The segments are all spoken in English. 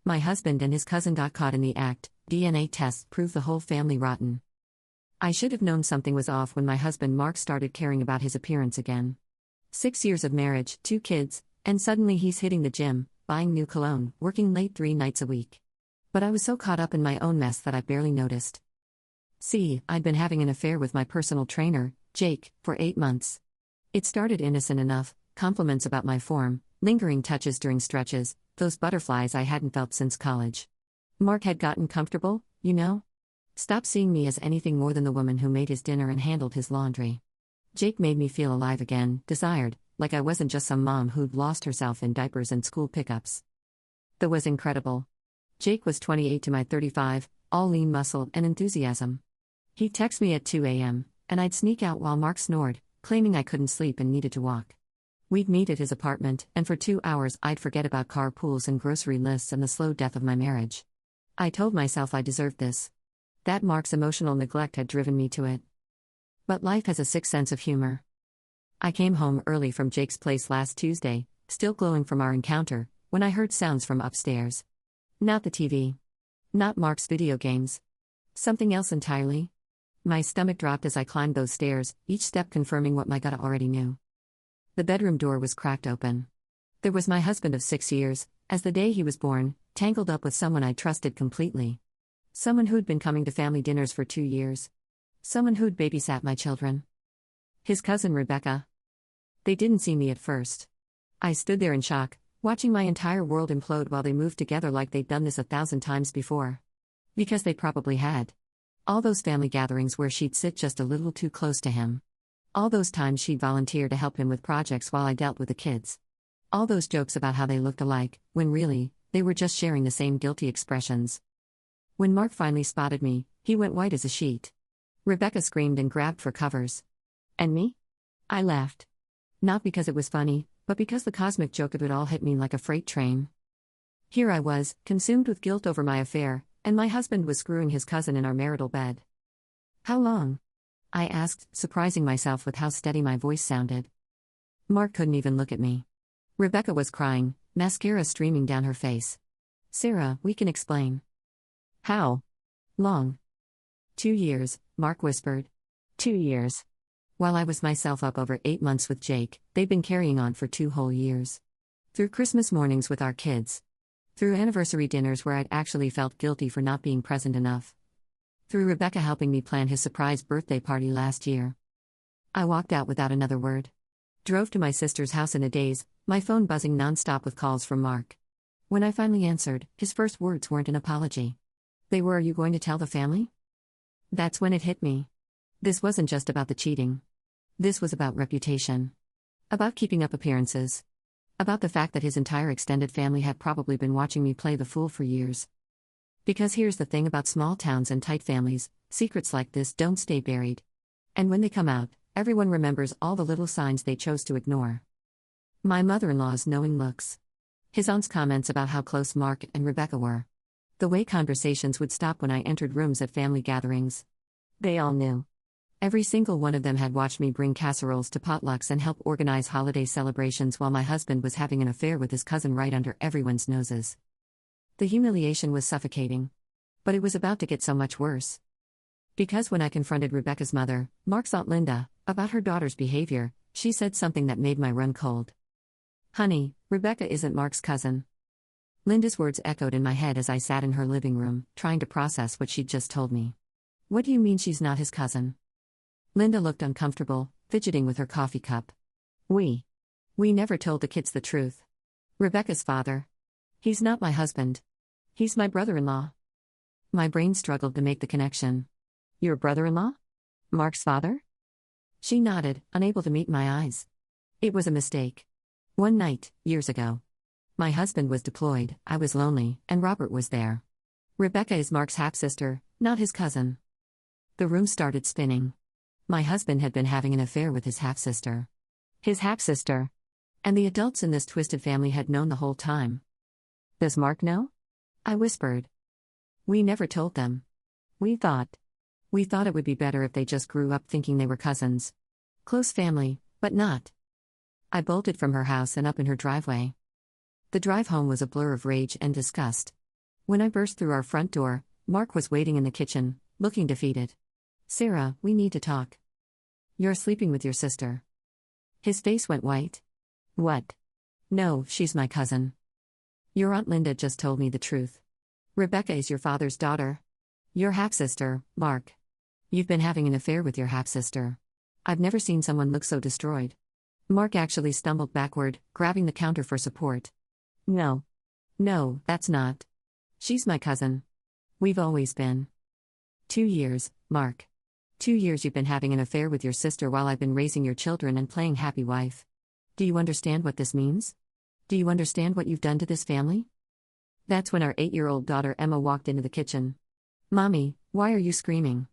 My husband and his cousin got caught in the act. DNA tests proved the whole family rotten. I should have known something was off when my husband Mark started caring about his appearance again. 6 years of marriage, 2 kids, and suddenly he's hitting the gym, buying new cologne, working late 3 nights a week. But I was so caught up in my own mess that I barely noticed. See, I'd been having an affair with my personal trainer, Jake, for 8 months. It started innocent enough, compliments about my form, lingering touches during stretches, those butterflies I hadn't felt since college. Mark had gotten comfortable, you know? Stopped seeing me as anything more than the woman who made his dinner and handled his laundry. Jake made me feel alive again, desired, like I wasn't just some mom who'd lost herself in diapers and school pickups. That was incredible. Jake was 28 to my 35, all lean muscle and enthusiasm. He'd text me at 2 a.m., and I'd sneak out while Mark snored, claiming I couldn't sleep and needed to walk. We'd meet at his apartment, and for 2 hours I'd forget about carpools and grocery lists and the slow death of my marriage. I told myself I deserved this. That Mark's emotional neglect had driven me to it. But life has a sick sense of humor. I came home early from Jake's place last Tuesday, still glowing from our encounter, when I heard sounds from upstairs. Not the TV. Not Mark's video games. Something else entirely. My stomach dropped as I climbed those stairs, each step confirming what my gut already knew. The bedroom door was cracked open. There was my husband of 6 years, as the day he was born, tangled up with someone I trusted completely. Someone who'd been coming to family dinners for 2 years. Someone who'd babysat my children. His cousin Rebecca. They didn't see me at first. I stood there in shock, watching my entire world implode while they moved together like they'd done this 1,000 times before. Because they probably had. All those family gatherings where she'd sit just a little too close to him. All those times she'd volunteer to help him with projects while I dealt with the kids. All those jokes about how they looked alike, when really, they were just sharing the same guilty expressions. When Mark finally spotted me, he went white as a sheet. Rebecca screamed and grabbed for covers. And me? I laughed. Not because it was funny, but because the cosmic joke of it all hit me like a freight train. Here I was, consumed with guilt over my affair, and my husband was screwing his cousin in our marital bed. How long? I asked, surprising myself with how steady my voice sounded. Mark couldn't even look at me. Rebecca was crying, mascara streaming down her face. Sarah, we can explain. How long? 2 years, Mark whispered. 2 years. While I was myself up over 8 months with Jake, they'd been carrying on for 2 whole years. Through Christmas mornings with our kids. Through anniversary dinners where I'd actually felt guilty for not being present enough. Through Rebecca helping me plan his surprise birthday party last year. I walked out without another word. Drove to my sister's house in a daze, my phone buzzing nonstop with calls from Mark. When I finally answered, his first words weren't an apology. They were, "Are you going to tell the family?" That's when it hit me. This wasn't just about the cheating. This was about reputation. About keeping up appearances. About the fact that his entire extended family had probably been watching me play the fool for years. Because here's the thing about small towns and tight families, secrets like this don't stay buried. And when they come out, everyone remembers all the little signs they chose to ignore. My mother-in-law's knowing looks. His aunt's comments about how close Mark and Rebecca were. The way conversations would stop when I entered rooms at family gatherings. They all knew. Every single one of them had watched me bring casseroles to potlucks and help organize holiday celebrations while my husband was having an affair with his cousin right under everyone's noses. The humiliation was suffocating. But it was about to get so much worse. Because when I confronted Rebecca's mother, Mark's Aunt Linda, about her daughter's behavior, she said something that made my run cold. "Honey, Rebecca isn't Mark's cousin." Linda's words echoed in my head as I sat in her living room, trying to process what she'd just told me. "What do you mean she's not his cousin?" Linda looked uncomfortable, fidgeting with her coffee cup. We never told the kids the truth. Rebecca's father. He's not my husband. He's my brother-in-law." My brain struggled to make the connection. "Your brother-in-law? Mark's father?" She nodded, unable to meet my eyes. It was a mistake. One night, years ago. My husband was deployed, I was lonely, and Robert was there. Rebecca is Mark's half-sister, not his cousin. The room started spinning. My husband had been having an affair with his half-sister. His half-sister. And the adults in this twisted family had known the whole time. "Does Mark know?" I whispered. "We never told them. We thought it would be better if they just grew up thinking they were cousins. Close family, but not." I bolted from her house and up in her driveway. The drive home was a blur of rage and disgust. When I burst through our front door, Mark was waiting in the kitchen, looking defeated. "Sarah, we need to talk. You're sleeping with your sister." His face went white. "What?" "No, she's my cousin. Your Aunt Linda just told me the truth. Rebecca is your father's daughter. Your half-sister, Mark. You've been having an affair with your half-sister. I've never seen someone look so destroyed." Mark actually stumbled backward, grabbing the counter for support. "No. No, that's not. She's my cousin. We've always been." 2 years, Mark. 2 years you've been having an affair with your sister while I've been raising your children and playing happy wife. Do you understand what this means? Do you understand what you've done to this family?" That's when our 8-year-old daughter Emma walked into the kitchen. "Mommy, why are you screaming?"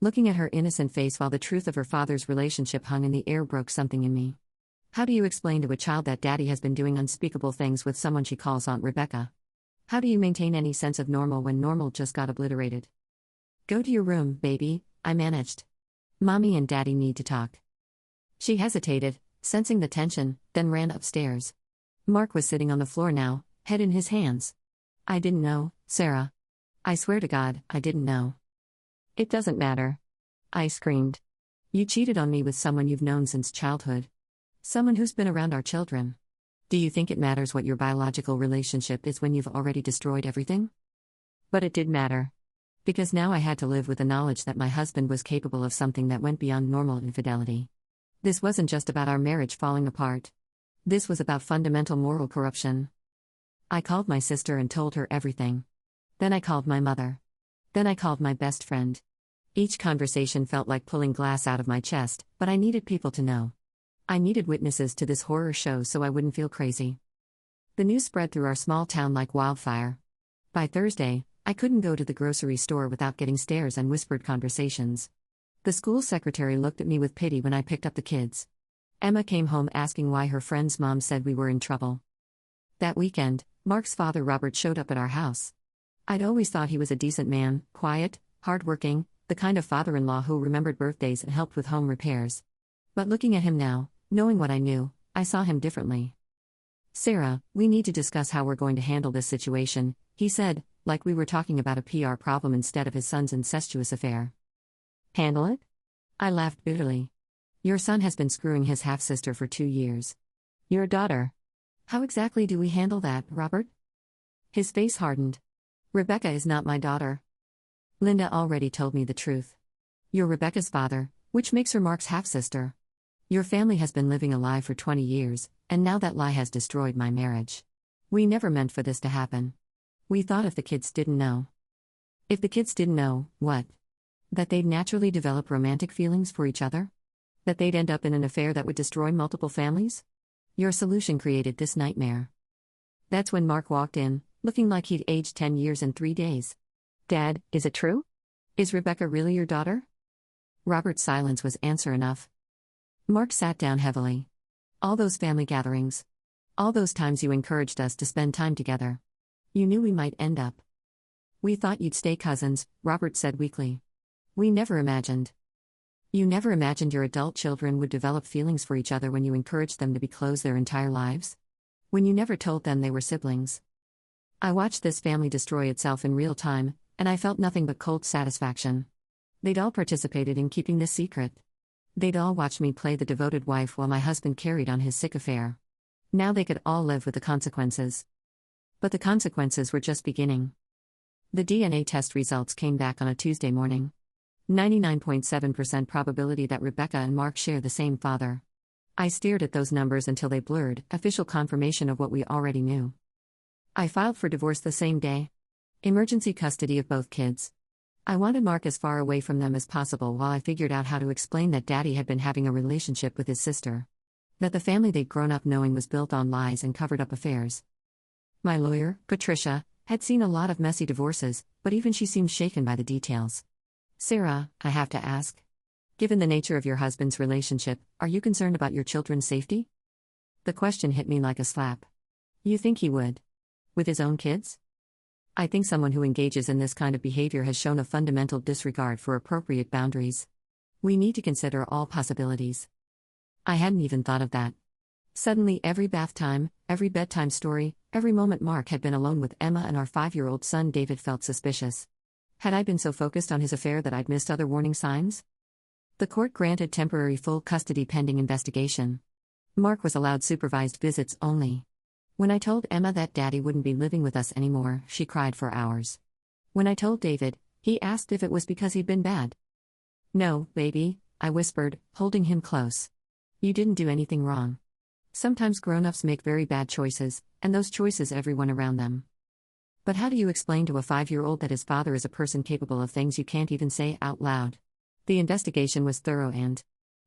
Looking at her innocent face while the truth of her father's relationship hung in the air broke something in me. How do you explain to a child that daddy has been doing unspeakable things with someone she calls Aunt Rebecca? How do you maintain any sense of normal when normal just got obliterated? "Go to your room, baby," I managed. "Mommy and Daddy need to talk." She hesitated, sensing the tension, then ran upstairs. Mark was sitting on the floor now, head in his hands. "I didn't know, Sarah. I swear to God, I didn't know." "It doesn't matter," I screamed. "You cheated on me with someone you've known since childhood. Someone who's been around our children. Do you think it matters what your biological relationship is when you've already destroyed everything?" But it did matter. Because now I had to live with the knowledge that my husband was capable of something that went beyond normal infidelity. This wasn't just about our marriage falling apart. This was about fundamental moral corruption. I called my sister and told her everything. Then I called my mother. Then I called my best friend. Each conversation felt like pulling glass out of my chest, but I needed people to know. I needed witnesses to this horror show so I wouldn't feel crazy. The news spread through our small town like wildfire. By Thursday, I couldn't go to the grocery store without getting stares and whispered conversations. The school secretary looked at me with pity when I picked up the kids. Emma came home asking why her friend's mom said we were in trouble. That weekend, Mark's father Robert showed up at our house. I'd always thought he was a decent man, quiet, hardworking, the kind of father-in-law who remembered birthdays and helped with home repairs. But looking at him now, knowing what I knew, I saw him differently. "Sarah, we need to discuss how we're going to handle this situation," he said, like we were talking about a PR problem instead of his son's incestuous affair. "Handle it?" I laughed bitterly. "Your son has been screwing his half-sister for 2 years. Your daughter. How exactly do we handle that, Robert?" His face hardened. "Rebecca is not my daughter. Linda already told me the truth. You're Rebecca's father, which makes her Mark's half-sister. Your family has been living a lie for 20 years, and now that lie has destroyed my marriage. We never meant for this to happen. We thought if the kids didn't know." "If the kids didn't know, what? That they'd naturally develop romantic feelings for each other? That they'd end up in an affair that would destroy multiple families? Your solution created this nightmare." That's when Mark walked in, looking like he'd aged 10 years in 3 days. "Dad, is it true? Is Rebecca really your daughter?" Robert's silence was answer enough. Mark sat down heavily. "All those family gatherings. All those times you encouraged us to spend time together. You knew we might end up. We thought you'd stay cousins," Robert said weakly. "We never imagined. You never imagined your adult children would develop feelings for each other when you encouraged them to be close their entire lives? When you never told them they were siblings?" I watched this family destroy itself in real time, and I felt nothing but cold satisfaction. They'd all participated in keeping this secret. They'd all watched me play the devoted wife while my husband carried on his sick affair. Now they could all live with the consequences. But the consequences were just beginning. The DNA test results came back on a Tuesday morning. 99.7% probability that Rebecca and Mark share the same father. I stared at those numbers until they blurred, official confirmation of what we already knew. I filed for divorce the same day. Emergency custody of both kids. I wanted Mark as far away from them as possible while I figured out how to explain that Daddy had been having a relationship with his sister. That the family they'd grown up knowing was built on lies and covered up affairs. My lawyer, Patricia, had seen a lot of messy divorces, but even she seemed shaken by the details. "Sarah, I have to ask. Given the nature of your husband's relationship, are you concerned about your children's safety?" The question hit me like a slap. "You think he would? With his own kids?" "I think someone who engages in this kind of behavior has shown a fundamental disregard for appropriate boundaries. We need to consider all possibilities." I hadn't even thought of that. Suddenly every bath time, every bedtime story, Every moment Mark had been alone with Emma and our 5-year-old son David felt suspicious. Had I been so focused on his affair that I'd missed other warning signs? The court granted temporary full custody pending investigation. Mark was allowed supervised visits only. When I told Emma that Daddy wouldn't be living with us anymore, she cried for hours. When I told David, he asked if it was because he'd been bad. "No, baby," I whispered, holding him close. "You didn't do anything wrong. Sometimes grown-ups make very bad choices, and those choices everyone around them." But how do you explain to a 5-year-old that his father is a person capable of things you can't even say out loud? The investigation was thorough and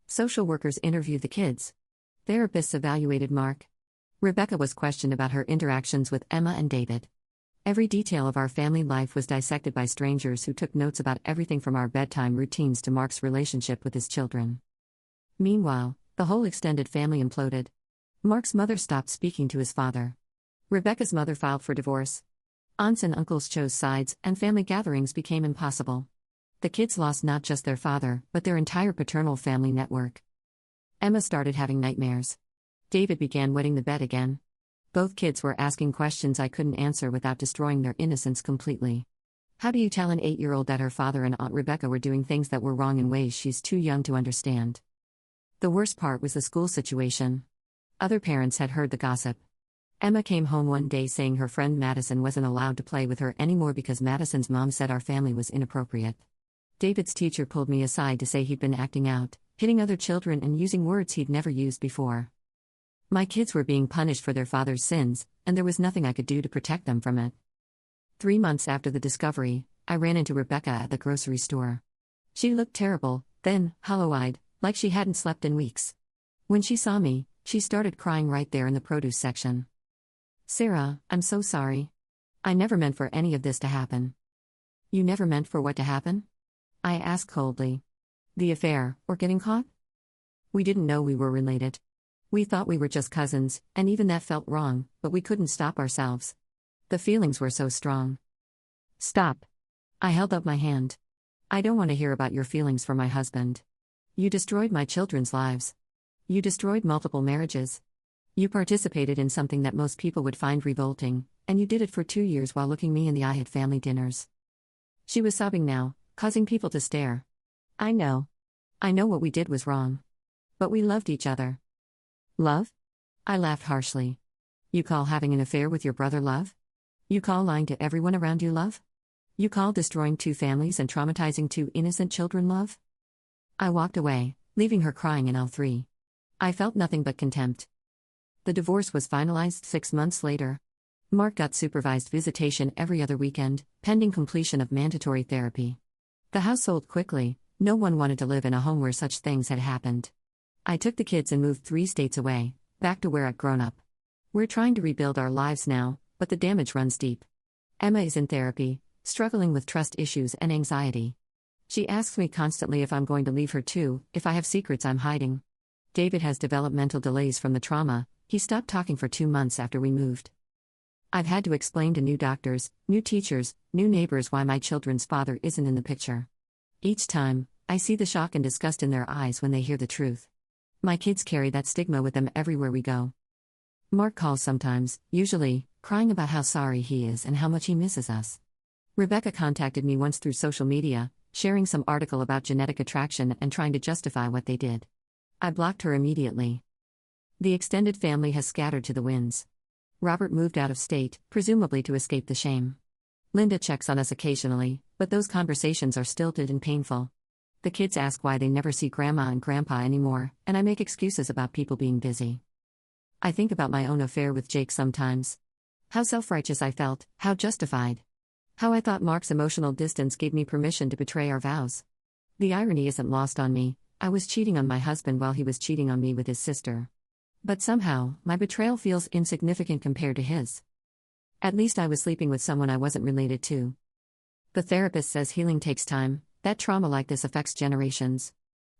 social workers interviewed the kids. Therapists evaluated Mark. Rebecca was questioned about her interactions with Emma and David. Every detail of our family life was dissected by strangers who took notes about everything from our bedtime routines to Mark's relationship with his children. Meanwhile, the whole extended family imploded. Mark's mother stopped speaking to his father. Rebecca's mother filed for divorce. Aunts and uncles chose sides, and family gatherings became impossible. The kids lost not just their father, but their entire paternal family network. Emma started having nightmares. David began wetting the bed again. Both kids were asking questions I couldn't answer without destroying their innocence completely. How do you tell an 8-year-old that her father and Aunt Rebecca were doing things that were wrong in ways she's too young to understand? The worst part was the school situation. Other parents had heard the gossip. Emma came home one day saying her friend Madison wasn't allowed to play with her anymore because Madison's mom said our family was inappropriate. David's teacher pulled me aside to say he'd been acting out, hitting other children and using words he'd never used before. My kids were being punished for their father's sins, and there was nothing I could do to protect them from it. 3 months after the discovery, I ran into Rebecca at the grocery store. She looked terrible, thin, hollow-eyed, like she hadn't slept in weeks. When she saw me, she started crying right there in the produce section. "Sarah, I'm so sorry. I never meant for any of this to happen." "You never meant for what to happen?" I asked coldly. "The affair, or getting caught?" "We didn't know we were related. We thought we were just cousins, and even that felt wrong, but we couldn't stop ourselves. The feelings were so strong." "Stop." I held up my hand. "I don't want to hear about your feelings for my husband. You destroyed my children's lives. You destroyed multiple marriages. You participated in something that most people would find revolting, and you did it for 2 years while looking me in the eye at family dinners." She was sobbing now, causing people to stare. I know what we did was wrong. But we loved each other." "Love?" I laughed harshly. "You call having an affair with your brother love? You call lying to everyone around you love? You call destroying 2 families and traumatizing 2 innocent children love?" I walked away, leaving her crying in aisle 3. I felt nothing but contempt. The divorce was finalized 6 months later. Mark got supervised visitation every other weekend, pending completion of mandatory therapy. The house sold quickly. No one wanted to live in a home where such things had happened. I took the kids and moved 3 states away, back to where I'd grown up. We're trying to rebuild our lives now, but the damage runs deep. Emma is in therapy, struggling with trust issues and anxiety. She asks me constantly if I'm going to leave her too, if I have secrets I'm hiding. David has developmental delays from the trauma. He stopped talking for 2 months after we moved. I've had to explain to new doctors, new teachers, new neighbors why my children's father isn't in the picture. Each time, I see the shock and disgust in their eyes when they hear the truth. My kids carry that stigma with them everywhere we go. Mark calls sometimes, usually, crying about how sorry he is and how much he misses us. Rebecca contacted me once through social media, sharing some article about genetic attraction and trying to justify what they did. I blocked her immediately. The extended family has scattered to the winds. Robert moved out of state, presumably to escape the shame. Linda checks on us occasionally, but those conversations are stilted and painful. The kids ask why they never see Grandma and Grandpa anymore, and I make excuses about people being busy. I think about my own affair with Jake sometimes. How self-righteous I felt, how justified. How I thought Mark's emotional distance gave me permission to betray our vows. The irony isn't lost on me. I was cheating on my husband while he was cheating on me with his sister. But somehow, my betrayal feels insignificant compared to his. At least I was sleeping with someone I wasn't related to. The therapist says healing takes time, that trauma like this affects generations.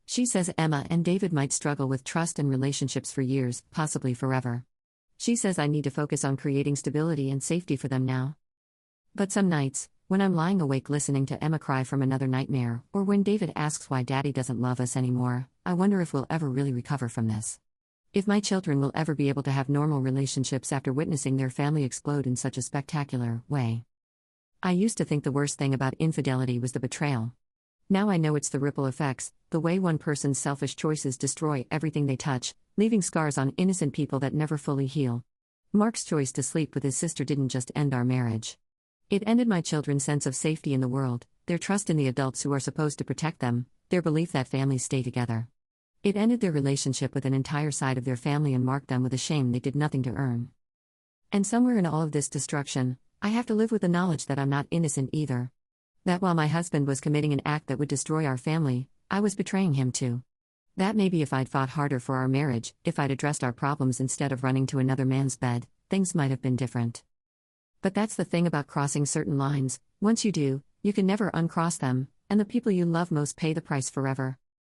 She says Emma and David might struggle with trust and relationships for years, possibly forever. She says I need to focus on creating stability and safety for them now. But some nights, when I'm lying awake listening to Emma cry from another nightmare, or when David asks why Daddy doesn't love us anymore, I wonder if we'll ever really recover from this. If my children will ever be able to have normal relationships after witnessing their family explode in such a spectacular way. I used to think the worst thing about infidelity was the betrayal. Now I know it's the ripple effects, the way one person's selfish choices destroy everything they touch, leaving scars on innocent people that never fully heal. Mark's choice to sleep with his sister didn't just end our marriage. It ended my children's sense of safety in the world, their trust in the adults who are supposed to protect them, their belief that families stay together. It ended their relationship with an entire side of their family and marked them with a shame they did nothing to earn. And somewhere in all of this destruction, I have to live with the knowledge that I'm not innocent either. That while my husband was committing an act that would destroy our family, I was betraying him too. That maybe if I'd fought harder for our marriage, if I'd addressed our problems instead of running to another man's bed, things might have been different. But that's the thing about crossing certain lines, once you do, you can never uncross them, and the people you love most pay the price forever.